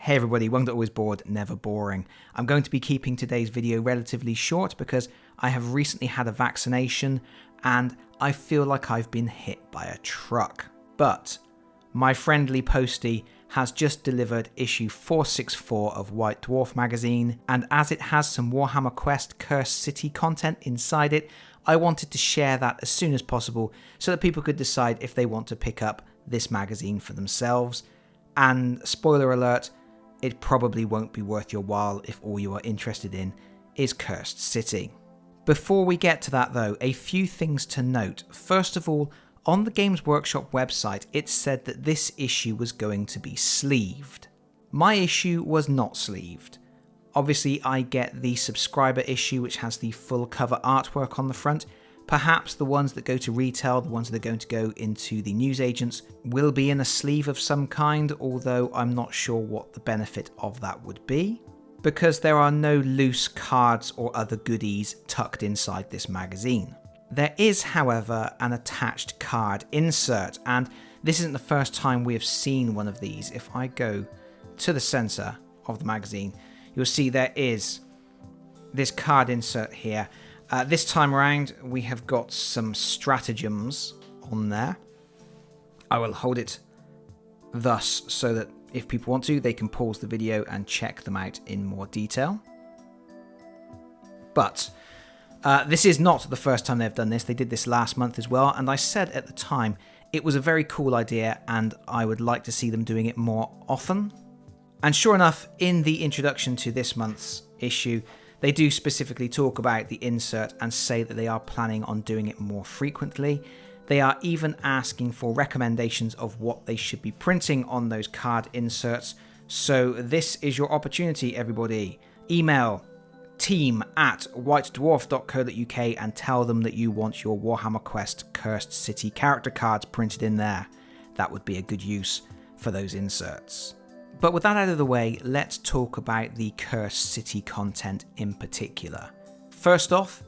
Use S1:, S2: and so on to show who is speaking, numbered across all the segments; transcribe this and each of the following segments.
S1: Hey everybody, welcome to Always Bored, Never Boring. I'm going to be keeping today's video relatively short because I have recently had a vaccination and I feel like I've been hit by a truck. But my friendly postie has just delivered issue 464 of White Dwarf magazine, and as it has some Warhammer Quest Cursed City content inside it, I wanted to share that as soon as possible so that people could decide if they want to pick up this magazine for themselves. And spoiler alert, it probably won't be worth your while if all you are interested in is Cursed City. Before we get to that though, a few things to note. First of all, on the Games Workshop website, it said that this issue was going to be sleeved. My issue was not sleeved. Obviously, I get the subscriber issue, which has the full cover artwork on the front. Perhaps the ones that go to retail, the ones that are going to go into the newsagents, will be in a sleeve of some kind, although I'm not sure what the benefit of that would be, because there are no loose cards or other goodies tucked inside this magazine. There is, however, an attached card insert, and this isn't the first time we have seen one of these. If I go to the center of the magazine, you'll see there is this card insert here. This time around, we have got some stratagems on there. I will hold it thus so that if people want to, they can pause the video and check them out in more detail. But this is not the first time they've done this. They did this last month as well, and I said at the time it was a very cool idea and I would like to see them doing it more often. And sure enough, in the introduction to this month's issue, they do specifically talk about the insert and say that they are planning on doing it more frequently. They are even asking for recommendations of what they should be printing on those card inserts. So this is your opportunity, everybody. Email team@whitedwarf.co.uk and tell them that you want your Warhammer Quest Cursed City character cards printed in there. That would be a good use for those inserts. But with that out of the way, let's talk about the Cursed City content in particular. First off,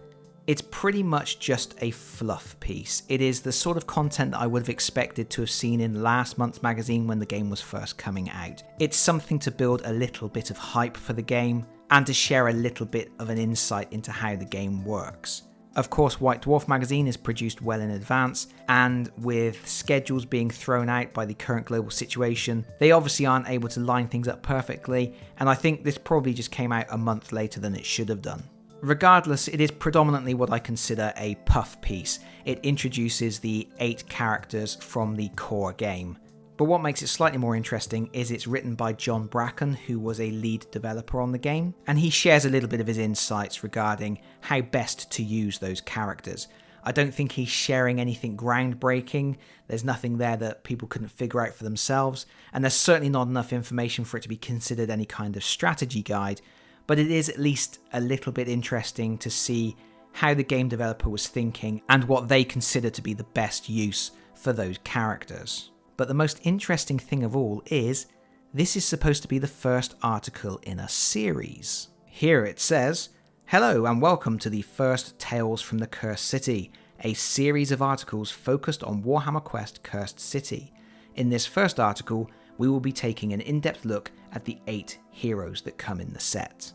S1: it's pretty much just a fluff piece. It is the sort of content that I would have expected to have seen in last month's magazine when the game was first coming out. It's something to build a little bit of hype for the game and to share a little bit of an insight into how the game works. Of course, White Dwarf magazine is produced well in advance, and with schedules being thrown out by the current global situation, they obviously aren't able to line things up perfectly, and I think this probably just came out a month later than it should have done. Regardless, it is predominantly what I consider a puff piece. It introduces the 8 characters from the core game. But what makes it slightly more interesting is it's written by John Bracken, who was a lead developer on the game, and he shares a little bit of his insights regarding how best to use those characters. I don't think he's sharing anything groundbreaking. There's nothing there that people couldn't figure out for themselves, and there's certainly not enough information for it to be considered any kind of strategy guide, but it is at least a little bit interesting to see how the game developer was thinking and what they consider to be the best use for those characters. But the most interesting thing of all is, this is supposed to be the first article in a series. Here it says, "Hello and welcome to the first Tales from the Cursed City, a series of articles focused on Warhammer Quest Cursed City. In this first article, we will be taking an in-depth look at the 8 heroes that come in the set."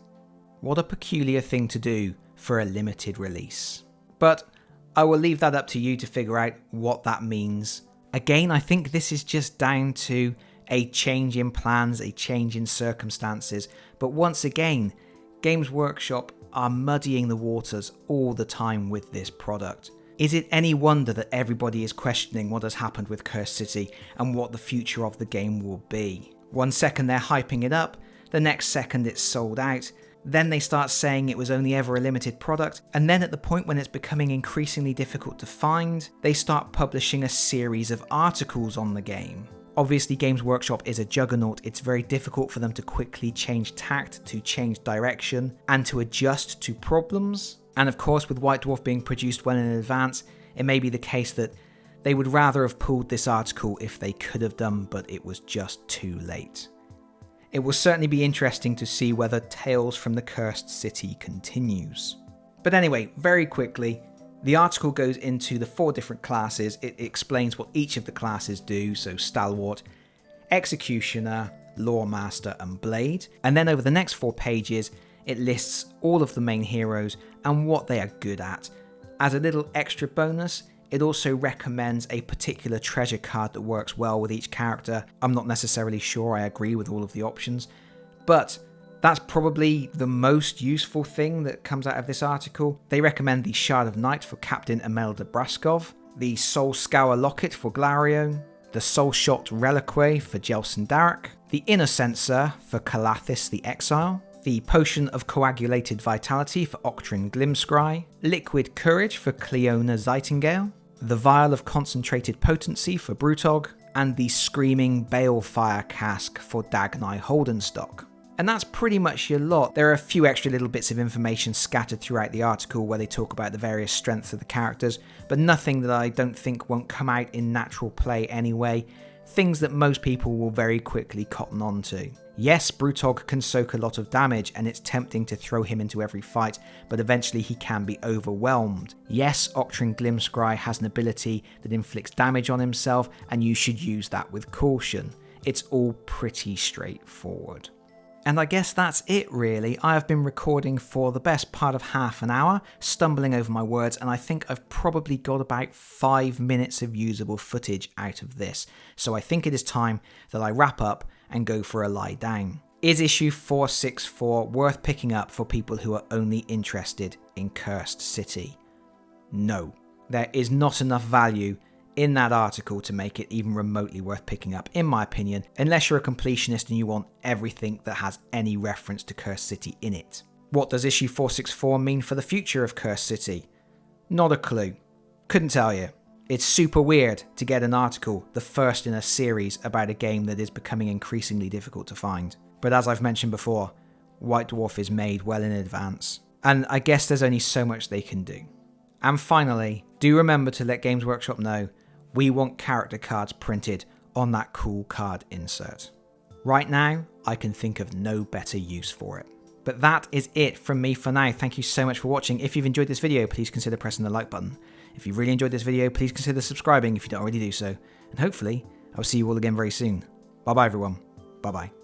S1: What a peculiar thing to do for a limited release. But I will leave that up to you to figure out what that means. Again, I think this is just down to a change in plans, a change in circumstances, but once again, Games Workshop are muddying the waters all the time with this product. Is it any wonder that everybody is questioning what has happened with Cursed City and what the future of the game will be? One second they're hyping it up, the next second it's sold out, then they start saying it was only ever a limited product, and then at the point when it's becoming increasingly difficult to find, they start publishing a series of articles on the game. Obviously, Games Workshop is a juggernaut. It's very difficult for them to quickly change tact, to change direction, and to adjust to problems. And of course, with White Dwarf being produced well in advance, it may be the case that they would rather have pulled this article if they could have done, but it was just too late. It will certainly be interesting to see whether Tales from the Cursed City continues. But anyway, very quickly, the article goes into the 4 different classes. It explains what each of the classes do, so Stalwart, Executioner, Lore Master and Blade. And then over the next 4 pages, it lists all of the main heroes and what they are good at. As a little extra bonus, it also recommends a particular treasure card that works well with each character. I'm not necessarily sure I agree with all of the options, but that's probably the most useful thing that comes out of this article. They recommend the Shard of Night for Captain Imelda Braskov, the Soul Scour Locket for Glario, the Soul Shot Reliquary for Jelson Darek, the Inner Sensor for Calathis the Exile, the Potion of Coagulated Vitality for Octrin Glimscry, Liquid Courage for Cleona Zeitingale, the Vial of Concentrated Potency for Brutog, and the Screaming Balefire Cask for Dagnai Holdenstock. And that's pretty much your lot. There are a few extra little bits of information scattered throughout the article where they talk about the various strengths of the characters, but nothing that I don't think won't come out in natural play anyway. Things that most people will very quickly cotton on to. Yes, Brutog can soak a lot of damage and it's tempting to throw him into every fight, but eventually he can be overwhelmed. Yes, Octrin Glimscry has an ability that inflicts damage on himself and you should use that with caution. It's all pretty straightforward. And I guess that's it really. I have been recording for the best part of half an hour, stumbling over my words, and I think I've probably got about 5 minutes of usable footage out of this. So I think it is time that I wrap up and go for a lie down. Is issue 464 worth picking up for people who are only interested in Cursed City? No. There is not enough value in that article to make it even remotely worth picking up, in my opinion, unless you're a completionist and you want everything that has any reference to Cursed City in it. What does issue 464 mean for the future of Cursed City? Not a clue. Couldn't tell you. It's super weird to get an article, the first in a series, about a game that is becoming increasingly difficult to find. But as I've mentioned before, White Dwarf is made well in advance, and I guess there's only so much they can do. And finally, do remember to let Games Workshop know we want character cards printed on that cool card insert. Right now, I can think of no better use for it. But that is it from me for now. Thank you so much for watching. If you've enjoyed this video, please consider pressing the like button. If you really enjoyed this video, please consider subscribing if you don't already do so. And hopefully, I'll see you all again very soon. Bye bye everyone. Bye bye.